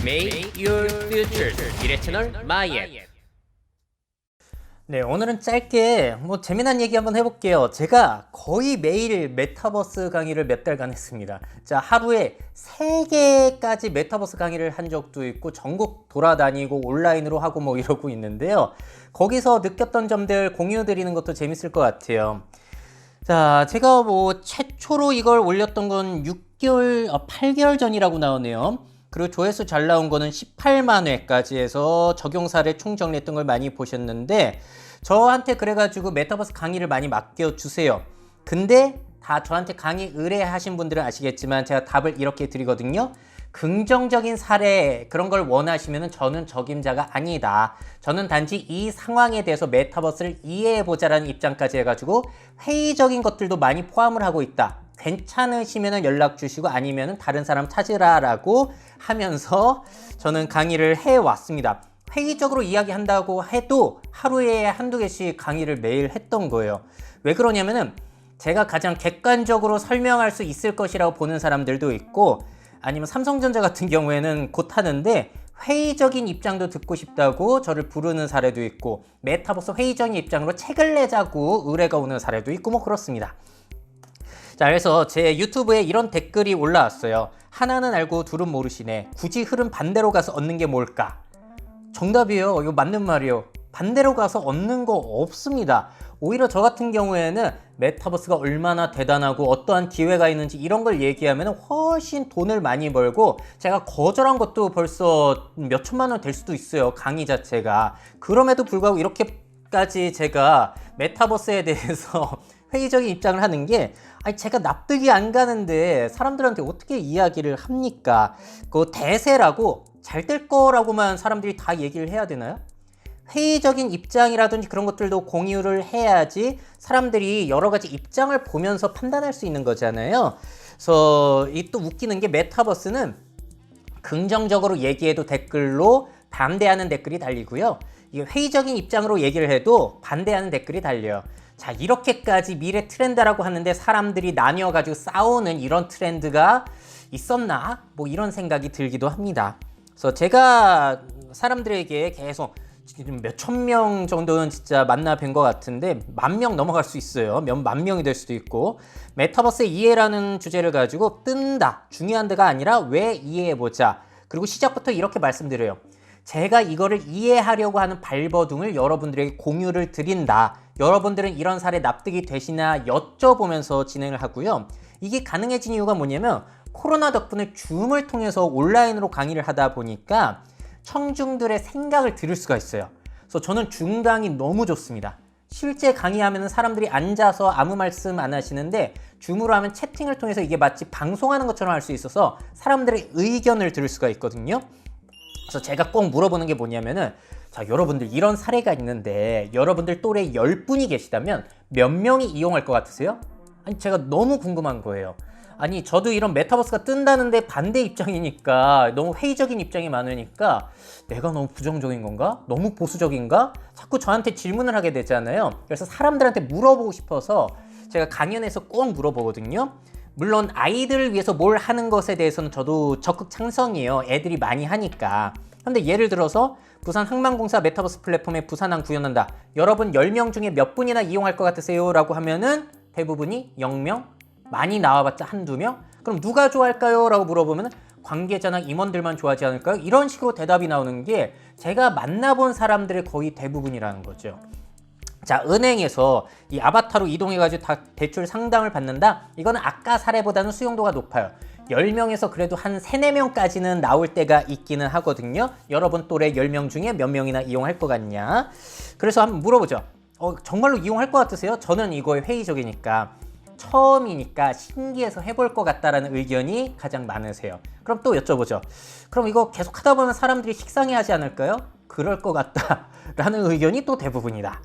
Make your future 미래 채널 마이앱. 네, 오늘은 짧게 재미난 얘기 한번 해볼게요. 제가 거의 매일 메타버스 강의를 몇 달간 했습니다. 자, 하루에 3개까지 메타버스 강의를 한 적도 있고 전국 돌아다니고 온라인으로 하고 이러고 있는데요. 거기서 느꼈던 점들 공유 드리는 것도 재밌을 것 같아요. 자, 제가 최초로 이걸 올렸던 건 8개월 전이라고 나오네요. 그리고 조회수 잘 나온 거는 18만 회까지 해서 적용 사례 총정리했던 걸 많이 보셨는데, 저한테 그래가지고 메타버스 강의를 많이 맡겨주세요. 근데 다 저한테 강의 의뢰하신 분들은 아시겠지만 제가 답을 이렇게 드리거든요. 긍정적인 사례 그런 걸 원하시면 저는 적임자가 아니다. 저는 단지 이 상황에 대해서 메타버스를 이해해보자라는 입장까지 해가지고 회의적인 것들도 많이 포함을 하고 있다. 괜찮으시면 연락 주시고 아니면 다른 사람 찾으라라고 하면서 저는 강의를 해왔습니다. 회의적으로 이야기한다고 해도 하루에 한두 개씩 강의를 매일 했던 거예요. 왜 그러냐면은 제가 가장 객관적으로 설명할 수 있을 것이라고 보는 사람들도 있고, 아니면 삼성전자 같은 경우에는 곧 하는데 회의적인 입장도 듣고 싶다고 저를 부르는 사례도 있고, 메타버스 회의적인 입장으로 책을 내자고 의뢰가 오는 사례도 있고 그렇습니다. 자, 그래서 제 유튜브에 이런 댓글이 올라왔어요. 하나는 알고 둘은 모르시네. 굳이 흐름 반대로 가서 얻는 게 뭘까? 정답이에요. 이거 맞는 말이에요. 반대로 가서 얻는 거 없습니다. 오히려 저 같은 경우에는 메타버스가 얼마나 대단하고 어떠한 기회가 있는지 이런 걸 얘기하면 훨씬 돈을 많이 벌고, 제가 거절한 것도 벌써 몇 천만 원 될 수도 있어요. 강의 자체가. 그럼에도 불구하고 이렇게까지 제가 메타버스에 대해서 회의적인 입장을 하는 게, 제가 납득이 안 가는데 사람들한테 어떻게 이야기를 합니까? 그 대세라고 잘 될 거라고만 사람들이 다 얘기를 해야 되나요? 회의적인 입장이라든지 그런 것들도 공유를 해야지 사람들이 여러 가지 입장을 보면서 판단할 수 있는 거잖아요. 그래서 이 또 웃기는 게, 메타버스는 긍정적으로 얘기해도 댓글로 반대하는 댓글이 달리고요. 이게 회의적인 입장으로 얘기를 해도 반대하는 댓글이 달려요. 자, 이렇게까지 미래 트렌드라고 하는데 사람들이 나뉘어가지고 싸우는 이런 트렌드가 있었나? 이런 생각이 들기도 합니다. 그래서 제가 사람들에게 계속 지금 몇천 명 정도는 진짜 만나 뵌 것 같은데 10,000명 넘어갈 수 있어요. 몇 만 명이 될 수도 있고, 메타버스의 이해라는 주제를 가지고 뜬다. 중요한 데가 아니라 왜 이해해보자. 그리고 시작부터 이렇게 말씀드려요. 제가 이거를 이해하려고 하는 발버둥을 여러분들에게 공유를 드린다. 여러분들은 이런 사례 납득이 되시나 여쭤보면서 진행을 하고요. 이게 가능해진 이유가 뭐냐면, 코로나 덕분에 줌을 통해서 온라인으로 강의를 하다 보니까 청중들의 생각을 들을 수가 있어요. 그래서 저는 줌 강의 너무 좋습니다. 실제 강의하면 사람들이 앉아서 아무 말씀 안 하시는데 줌으로 하면 채팅을 통해서 이게 마치 방송하는 것처럼 할 수 있어서 사람들의 의견을 들을 수가 있거든요. 그래서 제가 꼭 물어보는 게 뭐냐면은, 자, 여러분들 이런 사례가 있는데 여러분들 또래 10분이 계시다면 몇 명이 이용할 것 같으세요? 제가 너무 궁금한 거예요. 저도 이런 메타버스가 뜬다는데 반대 입장이니까, 너무 회의적인 입장이 많으니까 내가 너무 부정적인 건가? 너무 보수적인가? 자꾸 저한테 질문을 하게 되잖아요. 그래서 사람들한테 물어보고 싶어서 제가 강연에서 꼭 물어보거든요. 물론 아이들을 위해서 뭘 하는 것에 대해서는 저도 적극 찬성이에요. 애들이 많이 하니까. 근데 예를 들어서 부산 항만공사 메타버스 플랫폼에 부산항 구현한다. 여러분 10명 중에 몇 분이나 이용할 것 같으세요? 라고 하면은 대부분이 0명? 많이 나와봤자 한두 명? 그럼 누가 좋아할까요? 라고 물어보면 관계자나 임원들만 좋아하지 않을까요? 이런 식으로 대답이 나오는 게 제가 만나본 사람들의 거의 대부분이라는 거죠. 자, 은행에서 이 아바타로 이동해가지고 다 대출 상담을 받는다? 이거는 아까 사례보다는 수용도가 높아요. 10명에서 그래도 한 3, 4명까지는 나올 때가 있기는 하거든요. 여러분 또래 10명 중에 몇 명이나 이용할 것 같냐? 그래서 한번 물어보죠. 정말로 이용할 것 같으세요? 저는 이거에 회의적이니까, 처음이니까 신기해서 해볼 것 같다라는 의견이 가장 많으세요. 그럼 또 여쭤보죠. 그럼 이거 계속 하다 보면 사람들이 식상해하지 않을까요? 그럴 것 같다라는 의견이 또 대부분이다.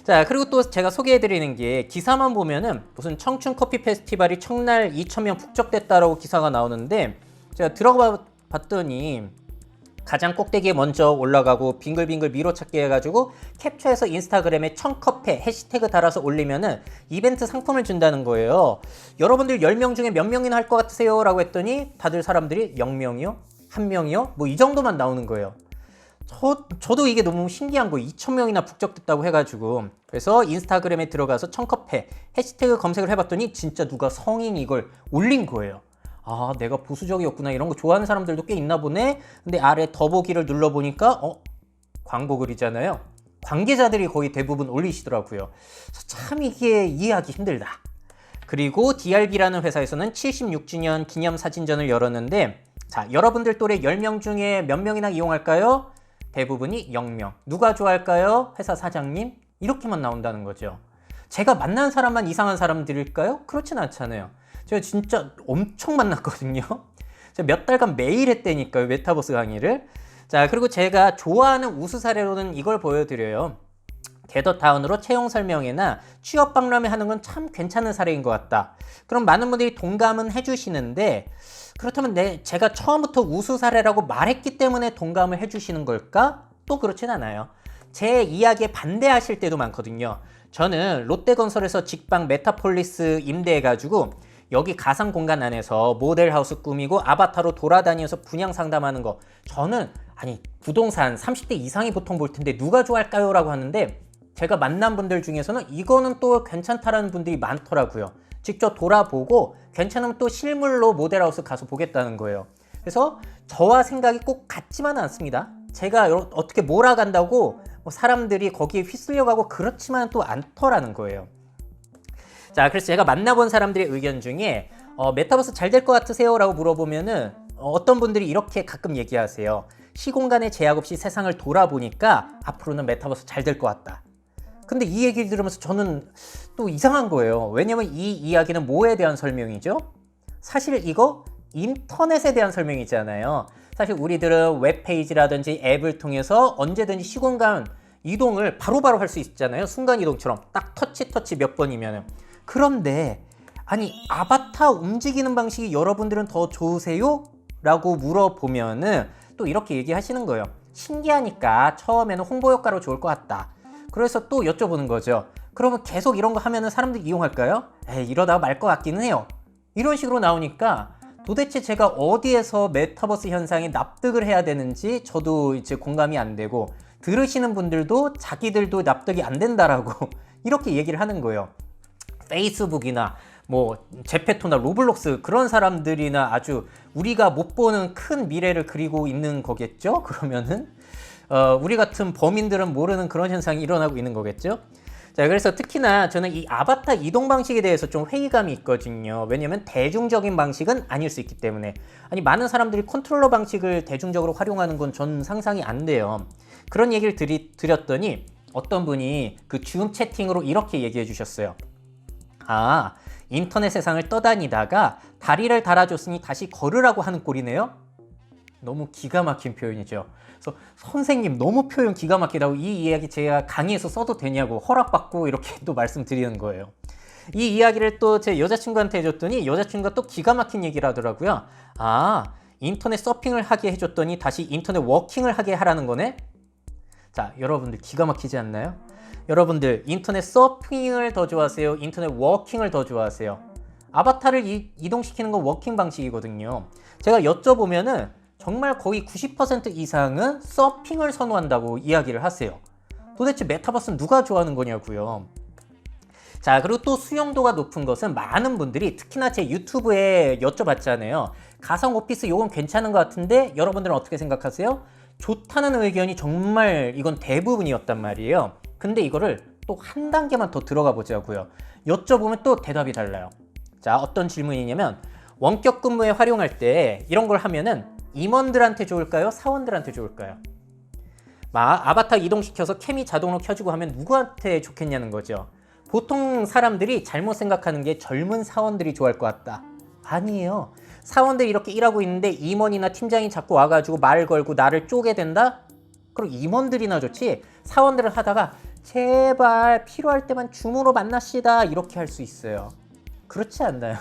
자, 그리고 또 제가 소개해드리는 게, 기사만 보면은 무슨 청춘 커피 페스티벌이 첫날 2,000명 북적됐다라고 기사가 나오는데, 제가 들어가 봤더니 가장 꼭대기에 먼저 올라가고 빙글빙글 미로찾기 해가지고 캡처해서 인스타그램에 청커페 해시태그 달아서 올리면은 이벤트 상품을 준다는 거예요. 여러분들 10명 중에 몇 명이나 할 것 같으세요? 라고 했더니 다들 사람들이 0명이요? 한 명이요? 뭐 이 정도만 나오는 거예요. 저도 이게 너무 신기한 거예요. 2,000명이나 북적됐다고 해가지고. 그래서 인스타그램에 들어가서 청커페 해시태그 검색을 해봤더니 진짜 누가 성인이 이걸 올린 거예요. 아, 내가 보수적이었구나. 이런 거 좋아하는 사람들도 꽤 있나 보네. 근데 아래 더보기를 눌러보니까 광고 글이잖아요. 관계자들이 거의 대부분 올리시더라고요. 참 이게 이해하기 힘들다. 그리고 DRB라는 회사에서는 76주년 기념사진전을 열었는데, 자, 여러분들 또래 10명 중에 몇 명이나 이용할까요? 대부분이 0명. 누가 좋아할까요? 회사 사장님? 이렇게만 나온다는 거죠. 제가 만난 사람만 이상한 사람들일까요? 그렇진 않잖아요. 제가 진짜 엄청 만났거든요. 제가 몇 달간 매일 했다니까요, 메타버스 강의를. 자, 그리고 제가 좋아하는 우수 사례로는 이걸 보여드려요. 게더타운으로 채용 설명회나 취업 박람회 하는 건 참 괜찮은 사례인 것 같다. 그럼 많은 분들이 동감은 해주시는데, 그렇다면 제가 처음부터 우수 사례라고 말했기 때문에 동감을 해주시는 걸까? 또 그렇진 않아요. 제 이야기에 반대하실 때도 많거든요. 저는 롯데건설에서 직방 메타폴리스 임대해가지고 여기 가상 공간 안에서 모델하우스 꾸미고 아바타로 돌아다니면서 분양 상담하는 거, 저는 아니 부동산 30대 이상이 보통 볼 텐데 누가 좋아할까요? 라고 하는데, 제가 만난 분들 중에서는 이거는 또 괜찮다라는 분들이 많더라고요. 직접 돌아보고 괜찮으면 또 실물로 모델하우스 가서 보겠다는 거예요. 그래서 저와 생각이 꼭 같지만은 않습니다. 제가 어떻게 몰아간다고 사람들이 거기에 휩쓸려가고 그렇지만 또 않더라는 거예요. 자, 그래서 제가 만나본 사람들의 의견 중에 메타버스 잘 될 것 같으세요? 라고 물어보면은 어떤 분들이 이렇게 가끔 얘기하세요. 시공간의 제약 없이 세상을 돌아보니까 앞으로는 메타버스 잘 될 것 같다. 근데 이 얘기를 들으면서 저는 또 이상한 거예요. 왜냐면 이 이야기는 뭐에 대한 설명이죠? 사실 이거 인터넷에 대한 설명이잖아요. 사실 우리들은 웹페이지라든지 앱을 통해서 언제든지 시공간 이동을 바로바로 할 수 있잖아요. 순간이동처럼 딱 터치 몇 번이면. 그런데 아니 아바타 움직이는 방식이 여러분들은 더 좋으세요? 라고 물어보면은 또 이렇게 얘기하시는 거예요. 신기하니까 처음에는 홍보 효과로 좋을 것 같다. 그래서 또 여쭤보는 거죠. 그러면 계속 이런 거 하면은 사람들이 이용할까요? 이러다가 말 것 같기는 해요. 이런 식으로 나오니까 도대체 제가 어디에서 메타버스 현상에 납득을 해야 되는지 저도 이제 공감이 안 되고, 들으시는 분들도 자기들도 납득이 안 된다라고 이렇게 얘기를 하는 거예요. 페이스북이나 뭐 제페토나 로블록스 그런 사람들이나 아주 우리가 못 보는 큰 미래를 그리고 있는 거겠죠? 그러면은 우리 같은 범인들은 모르는 그런 현상이 일어나고 있는 거겠죠? 자, 그래서 특히나 저는 이 아바타 이동 방식에 대해서 좀 회의감이 있거든요. 왜냐면 대중적인 방식은 아닐 수 있기 때문에. 아니 많은 사람들이 컨트롤러 방식을 대중적으로 활용하는 건 전 상상이 안 돼요. 그런 얘기를 드렸더니 어떤 분이 그 줌 채팅으로 이렇게 얘기해 주셨어요. 아, 인터넷 세상을 떠다니다가 다리를 달아줬으니 다시 걸으라고 하는 꼴이네요? 너무 기가 막힌 표현이죠. 그래서 선생님 너무 표현 기가 막히다고, 이 이야기 제가 강의에서 써도 되냐고 허락받고 이렇게 또 말씀드리는 거예요. 이 이야기를 또 제 여자친구한테 해줬더니 여자친구가 또 기가 막힌 얘기를 하더라고요. 아, 인터넷 서핑을 하게 해줬더니 다시 인터넷 워킹을 하게 하라는 거네? 자, 여러분들 기가 막히지 않나요? 여러분들 인터넷 서핑을 더 좋아하세요? 인터넷 워킹을 더 좋아하세요? 아바타를 이동시키는 건 워킹 방식이거든요. 제가 여쭤보면은 정말 거의 90% 이상은 서핑을 선호한다고 이야기를 하세요. 도대체 메타버스는 누가 좋아하는 거냐고요. 자, 그리고 또 수용도가 높은 것은 많은 분들이 특히나 제 유튜브에 여쭤봤잖아요. 가상 오피스 요건 괜찮은 것 같은데 여러분들은 어떻게 생각하세요? 좋다는 의견이 정말 이건 대부분이었단 말이에요. 근데 이거를 또 한 단계만 더 들어가 보자고요. 여쭤보면 또 대답이 달라요. 자, 어떤 질문이냐면 원격 근무에 활용할 때 이런 걸 하면은 임원들한테 좋을까요? 사원들한테 좋을까요? 아바타 이동시켜서 캠이 자동으로 켜지고 하면 누구한테 좋겠냐는 거죠. 보통 사람들이 잘못 생각하는 게 젊은 사원들이 좋아할 것 같다. 아니에요. 사원들이 이렇게 일하고 있는데 임원이나 팀장이 자꾸 와가지고 말 걸고 나를 쪼개 된다? 그럼 임원들이나 좋지, 사원들은 하다가 제발 필요할 때만 줌으로 만납시다 이렇게 할 수 있어요. 그렇지 않나요?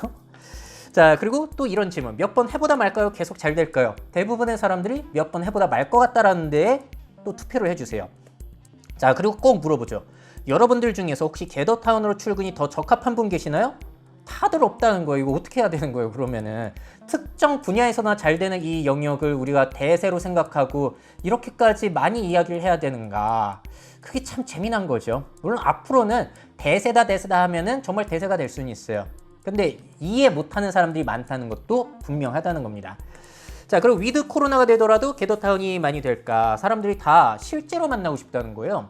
자, 그리고 또 이런 질문. 몇 번 해보다 말까요? 계속 잘 될까요? 대부분의 사람들이 몇 번 해보다 말 것 같다라는 데에 또 투표를 해주세요. 자, 그리고 꼭 물어보죠. 여러분들 중에서 혹시 게더타운으로 출근이 더 적합한 분 계시나요? 다들 없다는 거예요. 이거 어떻게 해야 되는 거예요, 그러면은. 특정 분야에서나 잘 되는 이 영역을 우리가 대세로 생각하고 이렇게까지 많이 이야기를 해야 되는가. 그게 참 재미난 거죠. 물론 앞으로는 대세다 하면은 정말 대세가 될 수는 있어요. 근데 이해 못하는 사람들이 많다는 것도 분명하다는 겁니다. 자, 그리고 위드 코로나가 되더라도 겟더타운이 많이 될까? 사람들이 다 실제로 만나고 싶다는 거예요.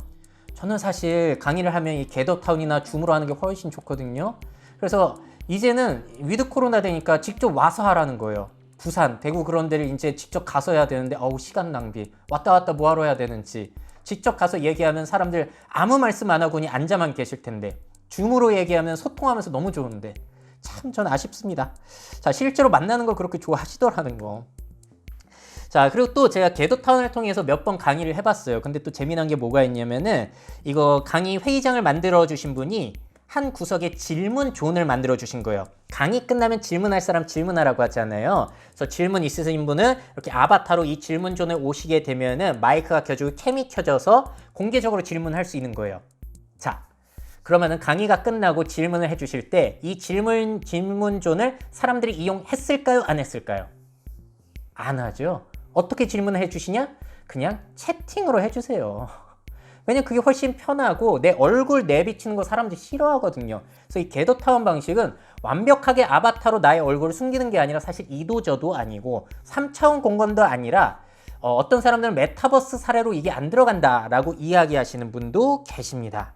저는 사실 강의를 하면 이 겟더타운이나 줌으로 하는 게 훨씬 좋거든요. 그래서 이제는 위드 코로나 되니까 직접 와서 하라는 거예요. 부산, 대구 그런 데를 이제 직접 가서 해야 되는데 어우 시간 낭비. 왔다 갔다 뭐하러 해야 되는지. 직접 가서 얘기하면 사람들 아무 말씀 안 하고 그냥 앉아만 계실 텐데 줌으로 얘기하면 소통하면서 너무 좋은데 참 전 아쉽습니다. 자, 실제로 만나는 걸 그렇게 좋아하시더라는 거. 자, 그리고 또 제가 겟더타운을 통해서 몇 번 강의를 해봤어요. 근데 또 재미난 게 뭐가 있냐면은 이거 강의 회의장을 만들어 주신 분이 한 구석에 질문 존을 만들어 주신 거예요. 강의 끝나면 질문할 사람 질문하라고 하잖아요. 그래서 질문 있으신 분은 이렇게 아바타로 이 질문 존에 오시게 되면은 마이크가 켜지고 캠이 켜져서 공개적으로 질문할 수 있는 거예요. 자, 그러면은 강의가 끝나고 질문을 해주실 때 이 질문 존을 사람들이 이용했을까요? 안 했을까요? 안 하죠. 어떻게 질문을 해주시냐? 그냥 채팅으로 해주세요. 왜냐면 그게 훨씬 편하고 내 얼굴 내비치는 거 사람들이 싫어하거든요. 그래서 이 겟더타운 방식은 완벽하게 아바타로 나의 얼굴을 숨기는 게 아니라 사실 이도저도 아니고 3차원 공간도 아니라 어떤 사람들은 메타버스 사례로 이게 안 들어간다라고 이야기하시는 분도 계십니다.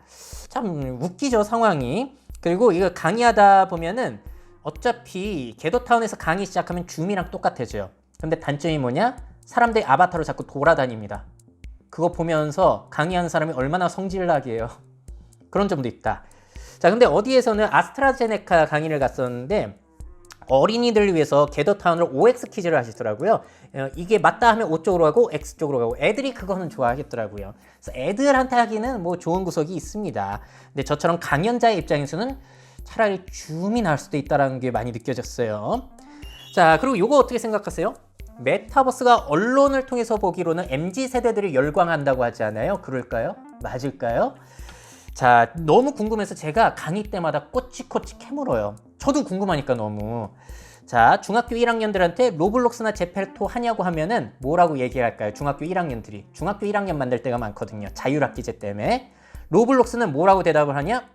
참 웃기죠, 상황이. 그리고 이거 강의하다 보면은 어차피 겟더타운에서 강의 시작하면 줌이랑 똑같아져요. 근데 단점이 뭐냐? 사람들이 아바타로 자꾸 돌아다닙니다. 그거 보면서 강의하는 사람이 얼마나 성질나게요. 그런 점도 있다. 자, 근데 어디에서는 아스트라제네카 강의를 갔었는데 어린이들을 위해서 겟더타운으로 OX 퀴즈를 하시더라고요. 이게 맞다 하면 O 쪽으로 가고 X 쪽으로 가고 애들이 그거는 좋아하겠더라고요. 그래서 애들한테 하기는 뭐 좋은 구석이 있습니다. 근데 저처럼 강연자의 입장에서는 차라리 줌이 나을 수도 있다는 게 많이 느껴졌어요. 자, 그리고 이거 어떻게 생각하세요? 메타버스가 언론을 통해서 보기로는 MZ세대들이 열광한다고 하지 않아요? 그럴까요? 맞을까요? 자, 너무 궁금해서 제가 강의 때마다 꼬치꼬치 캐물어요. 저도 궁금하니까 너무. 자, 중학교 1학년들한테 로블록스나 제페토 하냐고 하면은 뭐라고 얘기할까요? 중학교 1학년들이. 중학교 1학년 만들 때가 많거든요. 자율학기제 때문에. 로블록스는 뭐라고 대답을 하냐?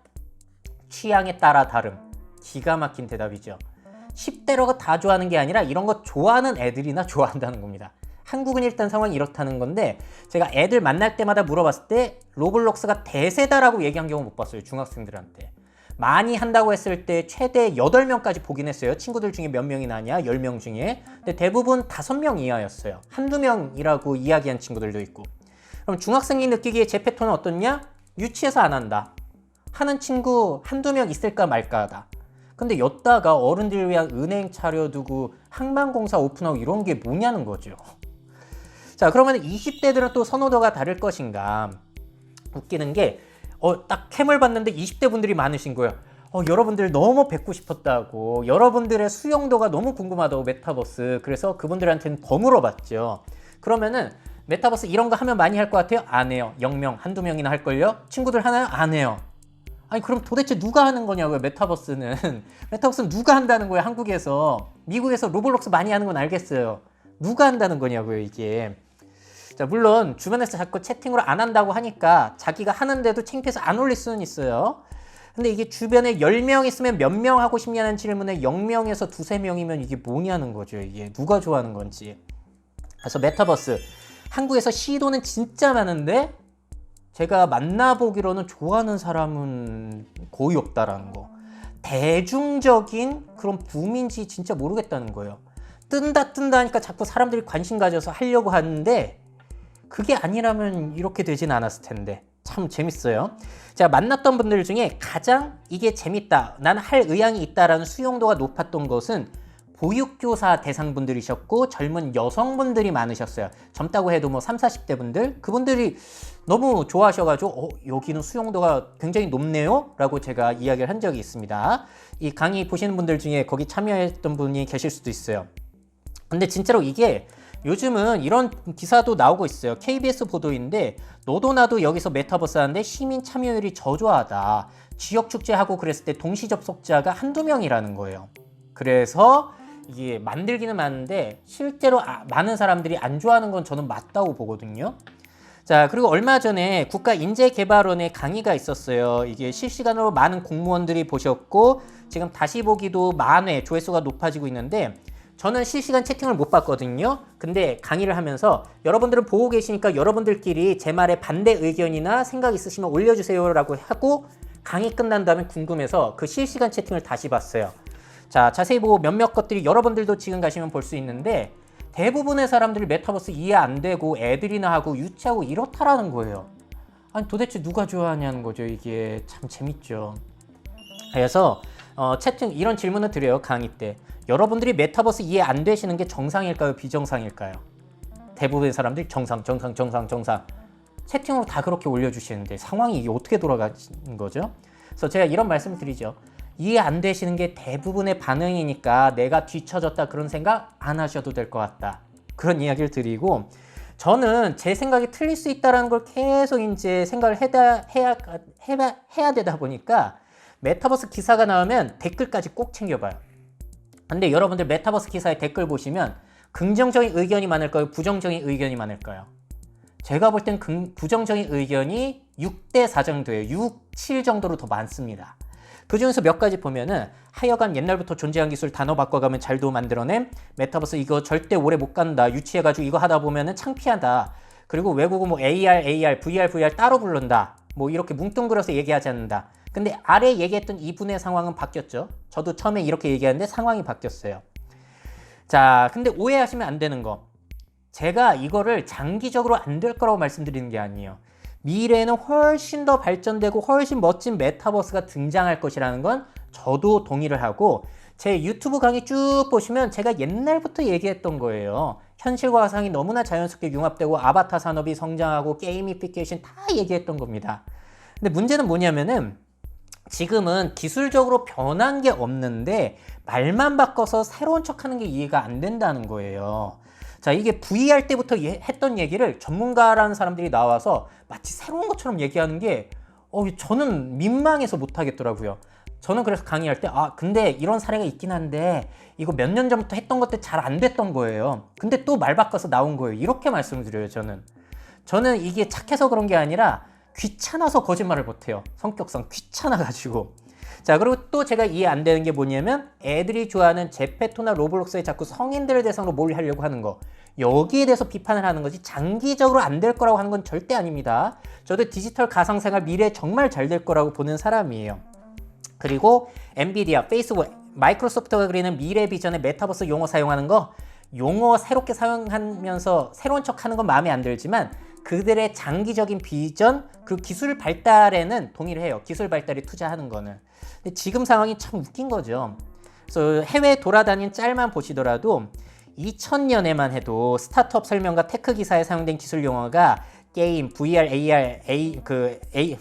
취향에 따라 다름. 기가 막힌 대답이죠. 10대로가 다 좋아하는 게 아니라 이런 거 좋아하는 애들이나 좋아한다는 겁니다. 한국은 일단 상황이 이렇다는 건데 제가 애들 만날 때마다 물어봤을 때 로블록스가 대세다라고 얘기한 경우 못 봤어요. 중학생들한테. 많이 한다고 했을 때 최대 8명까지 보긴 했어요. 친구들 중에 몇 명이 나냐? 10명 중에. 근데 대부분 5명 이하였어요. 한두 명이라고 이야기한 친구들도 있고. 그럼 중학생이 느끼기에 제페토는 어떻냐? 유치해서 안 한다. 하는 친구 한두 명 있을까 말까 하다. 근데 여다가 어른들을 위한 은행 차려두고 항만공사 오픈하고 이런 게 뭐냐는 거죠. 자, 그러면 20대들은 또 선호도가 다를 것인가. 웃기는 게 딱 캠을 봤는데 20대 분들이 많으신 거예요. 여러분들 너무 뵙고 싶었다고, 여러분들의 수용도가 너무 궁금하다고 메타버스. 그래서 그분들한테는 더 물어봤죠. 그러면은 메타버스 이런 거 하면 많이 할 것 같아요? 안 해요. 0명, 한두 명이나 할걸요? 친구들 하나요? 안 해요. 아니 그럼 도대체 누가 하는 거냐고요. 메타버스는 메타버스는 누가 한다는 거예요. 한국에서. 미국에서 로블록스 많이 하는 건 알겠어요. 누가 한다는 거냐고요, 이게. 자, 물론 주변에서 자꾸 채팅으로 안 한다고 하니까 자기가 하는데도 창피해서 안 올릴 수는 있어요. 근데 이게 주변에 10명 있으면 몇 명 하고 싶냐는 질문에 0명에서 2~3명이면 이게 뭐냐는 거죠. 이게 누가 좋아하는 건지. 그래서 메타버스 한국에서 시도는 진짜 많은데 제가 만나보기로는 좋아하는 사람은 거의 없다라는 거. 대중적인 그런 붐인지 진짜 모르겠다는 거예요. 뜬다 하니까 자꾸 사람들이 관심 가져서 하려고 하는데 그게 아니라면 이렇게 되진 않았을 텐데. 참 재밌어요. 제가 만났던 분들 중에 가장 이게 재밌다, 나는 할 의향이 있다라는 수용도가 높았던 것은 보육교사 대상분들이셨고 젊은 여성분들이 많으셨어요. 젊다고 해도 뭐 30, 40대 분들, 그분들이 너무 좋아하셔가지고 여기는 수용도가 굉장히 높네요 라고 제가 이야기를 한 적이 있습니다. 이 강의 보시는 분들 중에 거기 참여했던 분이 계실 수도 있어요. 근데 진짜로 이게 요즘은 이런 기사도 나오고 있어요. KBS 보도인데 너도 나도 여기서 메타버스 하는데 시민 참여율이 저조하다. 지역 축제하고 그랬을 때 동시 접속자가 한두 명이라는 거예요. 그래서 이게 만들기는 많은데 실제로 많은 사람들이 안 좋아하는 건 저는 맞다고 보거든요. 자, 그리고 얼마 전에 국가인재개발원의 강의가 있었어요. 이게 실시간으로 많은 공무원들이 보셨고 지금 다시 보기도 만회 조회수가 높아지고 있는데 저는 실시간 채팅을 못 봤거든요. 근데 강의를 하면서 여러분들은 보고 계시니까 여러분들끼리 제 말에 반대 의견이나 생각 있으시면 올려주세요 라고 하고 강의 끝난 다음에 궁금해서 그 실시간 채팅을 다시 봤어요. 자, 자세히 보고 몇몇 것들이 여러분들도 지금 가시면 볼 수 있는데 대부분의 사람들이 메타버스 이해 안 되고 애들이나 하고 유치하고 이렇다라는 거예요. 아니 도대체 누가 좋아하냐는 거죠. 이게 참 재밌죠. 그래서 채팅 이런 질문을 드려요. 강의 때. 여러분들이 메타버스 이해 안 되시는 게 정상일까요? 비정상일까요? 대부분의 사람들이 정상. 채팅으로 다 그렇게 올려주시는데 상황이 이게 어떻게 돌아가는 거죠? 그래서 제가 이런 말씀을 드리죠. 이해 안 되시는 게 대부분의 반응이니까 내가 뒤처졌다 그런 생각 안 하셔도 될 것 같다. 그런 이야기를 드리고 저는 제 생각이 틀릴 수 있다는 걸 계속 이제 생각을 해야 되다 보니까 메타버스 기사가 나오면 댓글까지 꼭 챙겨봐요. 근데 여러분들 메타버스 기사의 댓글 보시면 긍정적인 의견이 많을까요? 부정적인 의견이 많을까요? 제가 볼 땐 부정적인 의견이 6대 4 정도예요. 6, 7 정도로 더 많습니다. 그 중에서 몇 가지 보면은 하여간 옛날부터 존재한 기술 단어 바꿔가면 잘도 만들어냄, 메타버스 이거 절대 오래 못 간다, 유치해가지고 이거 하다 보면은 창피하다, 그리고 외국은 뭐 AR, VR 따로 부른다, 뭐 이렇게 뭉뚱그려서 얘기하지 않는다. 근데 아래 얘기했던 이분의 상황은 바뀌었죠. 저도 처음에 이렇게 얘기했는데 상황이 바뀌었어요. 자, 근데 오해하시면 안 되는 거. 제가 이거를 장기적으로 안 될 거라고 말씀드리는 게 아니에요. 미래에는 훨씬 더 발전되고 훨씬 멋진 메타버스가 등장할 것이라는 건 저도 동의를 하고 제 유튜브 강의 쭉 보시면 제가 옛날부터 얘기했던 거예요. 현실과 가상이 너무나 자연스럽게 융합되고 아바타 산업이 성장하고 게이미피케이션 다 얘기했던 겁니다. 근데 문제는 뭐냐면은 지금은 기술적으로 변한 게 없는데 말만 바꿔서 새로운 척하는 게 이해가 안 된다는 거예요. 자, 이게 VR 때부터 했던 얘기를 전문가라는 사람들이 나와서 마치 새로운 것처럼 얘기하는 게 저는 민망해서 못하겠더라고요. 저는 그래서 강의할 때 근데 이런 사례가 있긴 한데 이거 몇 년 전부터 했던 것들 잘 안 됐던 거예요. 근데 또 말 바꿔서 나온 거예요. 이렇게 말씀을 드려요. 저는 이게 착해서 그런 게 아니라 귀찮아서 거짓말을 못해요. 성격상 귀찮아가지고. 자, 그리고 또 제가 이해 안 되는 게 뭐냐면 애들이 좋아하는 제페토나 로블록스에 자꾸 성인들을 대상으로 뭘 하려고 하는 거, 여기에 대해서 비판을 하는 거지 장기적으로 안 될 거라고 하는 건 절대 아닙니다. 저도 디지털 가상생활 미래에 정말 잘 될 거라고 보는 사람이에요. 그리고 엔비디아, 페이스북, 마이크로소프트가 그리는 미래 비전의 메타버스 용어 사용하는 거, 용어 새롭게 사용하면서 새로운 척 하는 건 마음에 안 들지만 그들의 장기적인 비전 그리고 기술 발달에는 동의를 해요. 기술 발달에 투자하는 거는. 근데 지금 상황이 참 웃긴 거죠. 그래서 해외 돌아다닌 짤만 보시더라도 2000년에만 해도 스타트업 설명과 테크 기사에 사용된 기술 용어가 게임, VR, AR,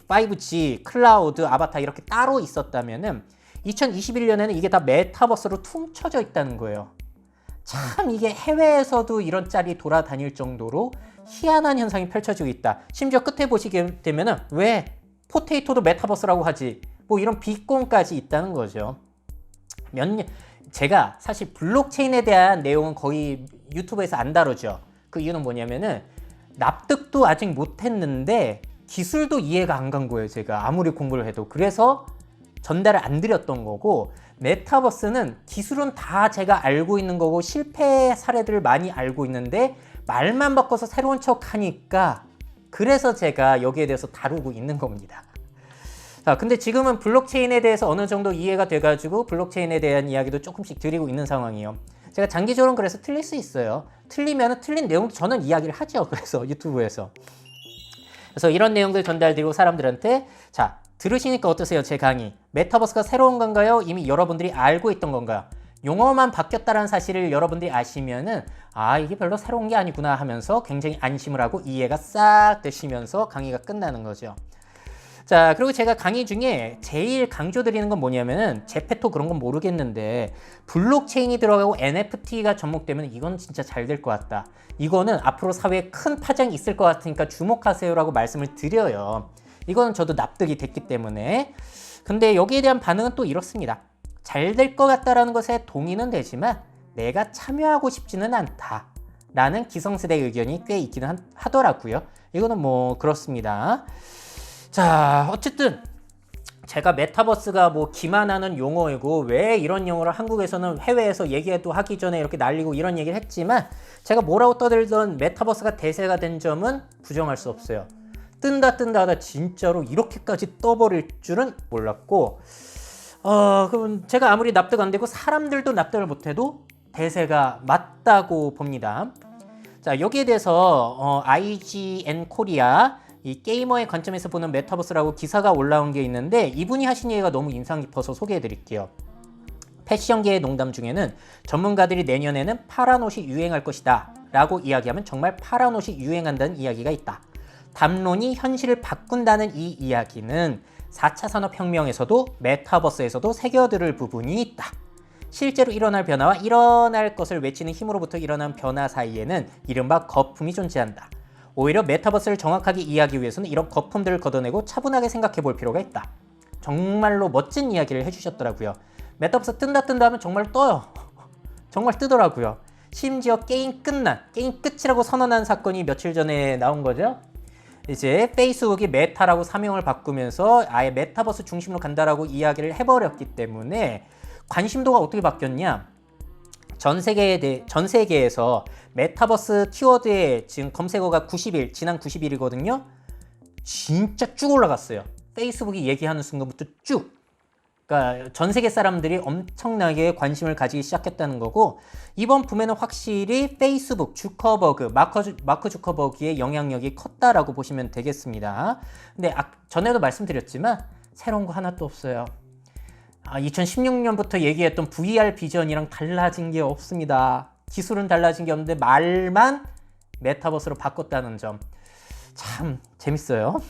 5G, 클라우드, 아바타 이렇게 따로 있었다면은 2021년에는 이게 다 메타버스로 퉁쳐져 있다는 거예요. 참 이게 해외에서도 이런 짤이 돌아다닐 정도로 희한한 현상이 펼쳐지고 있다. 심지어 끝에 보시게 되면은 왜 포테이토도 메타버스라고 하지? 뭐 이런 비꼰까지 있다는 거죠. 제가 사실 블록체인에 대한 내용은 거의 유튜브에서 안 다루죠. 그 이유는 뭐냐면은 납득도 아직 못했는데 기술도 이해가 안 간 거예요. 제가 아무리 공부를 해도. 그래서 전달을 안 드렸던 거고, 메타버스는 기술은 다 제가 알고 있는 거고 실패 사례들을 많이 알고 있는데 말만 바꿔서 새로운 척 하니까 그래서 제가 여기에 대해서 다루고 있는 겁니다. 자, 근데 지금은 블록체인에 대해서 어느 정도 이해가 돼가지고 블록체인에 대한 이야기도 조금씩 드리고 있는 상황이에요. 제가 장기적으로는 그래서 틀릴 수 있어요. 틀리면 틀린 내용도 저는 이야기를 하죠. 그래서 유튜브에서. 그래서 이런 내용들 전달드리고 사람들한테 자, 들으시니까 어떠세요? 제 강의. 메타버스가 새로운 건가요? 이미 여러분들이 알고 있던 건가요? 용어만 바뀌었다는 사실을 여러분들이 아시면은 이게 별로 새로운 게 아니구나 하면서 굉장히 안심을 하고 이해가 싹 되시면서 강의가 끝나는 거죠. 자, 그리고 제가 강의 중에 제일 강조드리는 건 뭐냐면은 제페토 그런 건 모르겠는데 블록체인이 들어가고 NFT가 접목되면 이건 진짜 잘 될 것 같다. 이거는 앞으로 사회에 큰 파장이 있을 것 같으니까 주목하세요라고 말씀을 드려요. 이거는 저도 납득이 됐기 때문에. 근데 여기에 대한 반응은 또 이렇습니다. 잘 될 것 같다라는 것에 동의는 되지만 내가 참여하고 싶지는 않다 라는 기성세대의 의견이 꽤 있기는 하더라고요. 이거는 뭐 그렇습니다. 자, 어쨌든 제가 메타버스가 뭐 기만하는 용어이고 왜 이런 용어를 한국에서는 해외에서 얘기해도 하기 전에 이렇게 날리고 이런 얘기를 했지만 제가 뭐라고 떠들던 메타버스가 대세가 된 점은 부정할 수 없어요. 뜬다 하다 진짜로 이렇게까지 떠버릴 줄은 몰랐고 그럼 제가 아무리 납득 안 되고 사람들도 납득을 못해도 대세가 맞다고 봅니다. 자, 여기에 대해서 IGN 코리아 이 게이머의 관점에서 보는 메타버스라고 기사가 올라온 게 있는데 이분이 하신 얘기가 너무 인상 깊어서 소개해 드릴게요. 패션계의 농담 중에는 전문가들이 내년에는 파란 옷이 유행할 것이다 라고 이야기하면 정말 파란 옷이 유행한다는 이야기가 있다. 담론이 현실을 바꾼다는 이 이야기는 4차 산업혁명에서도 메타버스에서도 새겨들을 부분이 있다. 실제로 일어날 변화와 일어날 것을 외치는 힘으로부터 일어난 변화 사이에는 이른바 거품이 존재한다. 오히려 메타버스를 정확하게 이해하기 위해서는 이런 거품들을 걷어내고 차분하게 생각해 볼 필요가 있다. 정말로 멋진 이야기를 해주셨더라고요. 메타버스 뜬다 하면 정말 떠요. 정말 뜨더라고요. 심지어 게임 끝이라고 선언한 사건이 며칠 전에 나온 거죠. 이제 페이스북이 메타라고 사명을 바꾸면서 아예 메타버스 중심으로 간다라고 이야기를 해버렸기 때문에 관심도가 어떻게 바뀌었냐? 전 세계에서 메타버스 키워드의 지금 검색어가 90일, 지난 90일이거든요. 진짜 쭉 올라갔어요. 페이스북이 얘기하는 순간부터 쭉. 그러니까 전 세계 사람들이 엄청나게 관심을 가지기 시작했다는 거고 이번 붐에는 확실히 페이스북 주커버그, 마크 주커버그의 영향력이 컸다라고 보시면 되겠습니다. 근데 전에도 말씀드렸지만 새로운 거 하나도 없어요. 2016년부터 얘기했던 VR 비전이랑 달라진 게 없습니다. 기술은 달라진 게 없는데 말만 메타버스로 바꿨다는 점 참 재밌어요.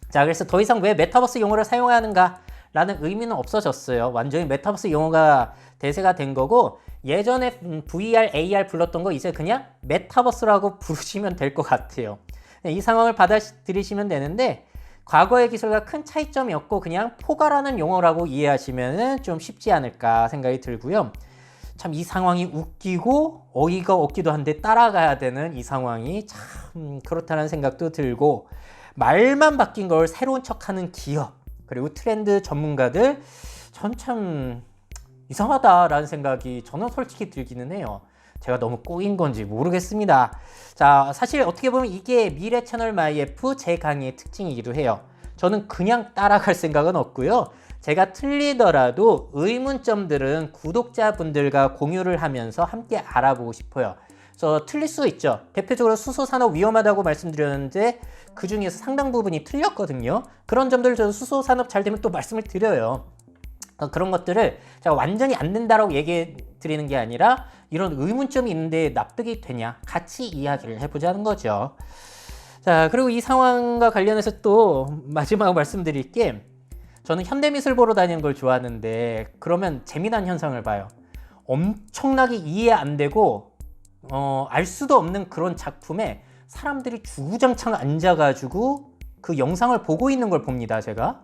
자, 그래서 더 이상 왜 메타버스 용어를 사용하는가 라는 의미는 없어졌어요. 완전히 메타버스 용어가 대세가 된 거고 예전에 VR, AR 불렀던 거 이제 그냥 메타버스라고 부르시면 될 것 같아요. 이 상황을 받아들이시면 되는데 과거의 기술과 큰 차이점이 없고 그냥 포괄하는 용어라고 이해하시면 좀 쉽지 않을까 생각이 들고요. 참 이 상황이 웃기고 어이가 없기도 한데 따라가야 되는 이 상황이 참 그렇다는 생각도 들고 말만 바뀐 걸 새로운 척하는 기업 그리고 트렌드 전문가들 전 참 이상하다라는 생각이 저는 솔직히 들기는 해요. 제가 너무 꼬인 건지 모르겠습니다. 자, 사실 어떻게 보면 이게 미래 채널 마이F 제 강의의 특징이기도 해요. 저는 그냥 따라갈 생각은 없고요. 제가 틀리더라도 의문점들은 구독자분들과 공유를 하면서 함께 알아보고 싶어요. 그래서 틀릴 수 있죠. 대표적으로 수소산업 위험하다고 말씀드렸는데 그 중에서 상당 부분이 틀렸거든요. 그런 점들을 저도 수소산업 잘 되면 또 말씀을 드려요. 그런 것들을 제가 완전히 안 된다라고 얘기해 드리는 게 아니라 이런 의문점이 있는데 납득이 되냐 같이 이야기를 해보자는 거죠. 자, 그리고 이 상황과 관련해서 또 마지막으로 말씀드릴 게 저는 현대미술 보러 다니는 걸 좋아하는데 그러면 재미난 현상을 봐요. 엄청나게 이해 안 되고 알 수도 없는 그런 작품에 사람들이 주구장창 앉아가지고 그 영상을 보고 있는 걸 봅니다. 제가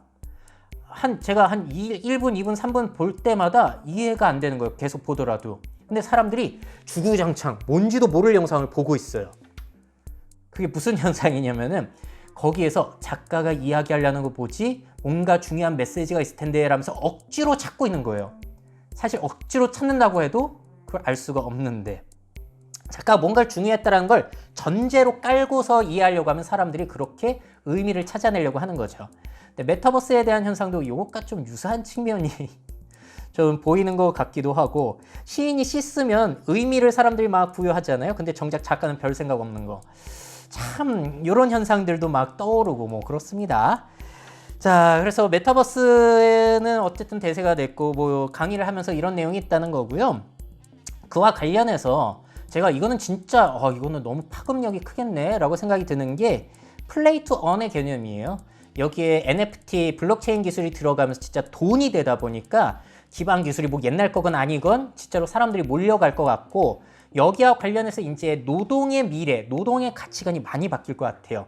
한 1분, 2분, 3분 볼 때마다 이해가 안 되는 거예요. 계속 보더라도. 근데 사람들이 주구장창 뭔지도 모를 영상을 보고 있어요. 그게 무슨 현상이냐면은 거기에서 작가가 이야기하려는 거 뭐지? 뭔가 중요한 메시지가 있을 텐데 라면서 억지로 찾고 있는 거예요. 사실 억지로 찾는다고 해도 그걸 알 수가 없는데 작가가 뭔가를 중요했다는 걸 전제로 깔고서 이해하려고 하면 사람들이 그렇게 의미를 찾아내려고 하는 거죠. 근데 메타버스에 대한 현상도 이것과 좀 유사한 측면이 좀 보이는 것 같기도 하고 시인이 시 쓰면 의미를 사람들이 막 부여하잖아요. 근데 정작 작가는 별 생각 없는 거. 참 이런 현상들도 막 떠오르고 뭐 그렇습니다. 자, 그래서 메타버스는 어쨌든 대세가 됐고 뭐 강의를 하면서 이런 내용이 있다는 거고요. 그와 관련해서 제가 이거는 진짜 이거는 너무 파급력이 크겠네 라고 생각이 드는 게 플레이 투 earn의 개념이에요. 여기에 NFT 블록체인 기술이 들어가면서 진짜 돈이 되다 보니까 기반 기술이 뭐 옛날 거건 아니건 진짜로 사람들이 몰려갈 것 같고 여기와 관련해서 이제 노동의 미래, 노동의 가치관이 많이 바뀔 것 같아요.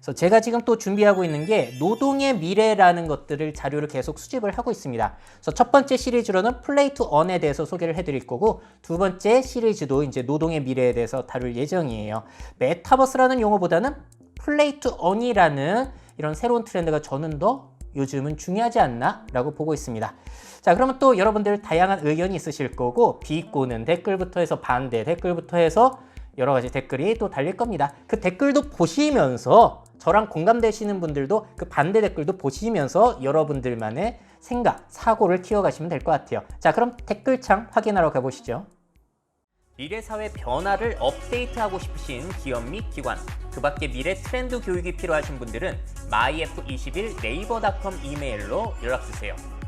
그래서 제가 지금 또 준비하고 있는 게 노동의 미래라는 것들을 자료를 계속 수집을 하고 있습니다. 그래서 첫 번째 시리즈로는 플레이 투 언에 대해서 소개를 해드릴 거고 두 번째 시리즈도 이제 노동의 미래에 대해서 다룰 예정이에요. 메타버스라는 용어보다는 플레이 투 언이라는 이런 새로운 트렌드가 저는 더 요즘은 중요하지 않나 라고 보고 있습니다. 자, 그러면 또 여러분들 다양한 의견이 있으실 거고 비꼬는 댓글부터 해서 반대 댓글부터 해서 여러 가지 댓글이 또 달릴 겁니다. 그 댓글도 보시면서 저랑 공감되시는 분들도 그 반대 댓글도 보시면서 여러분들만의 생각, 사고를 키워가시면 될 것 같아요. 자, 그럼 댓글창 확인하러 가보시죠. 미래 사회 변화를 업데이트하고 싶으신 기업 및 기관, 그 밖에 미래 트렌드 교육이 필요하신 분들은 myf21 네이버닷컴 이메일로 연락주세요.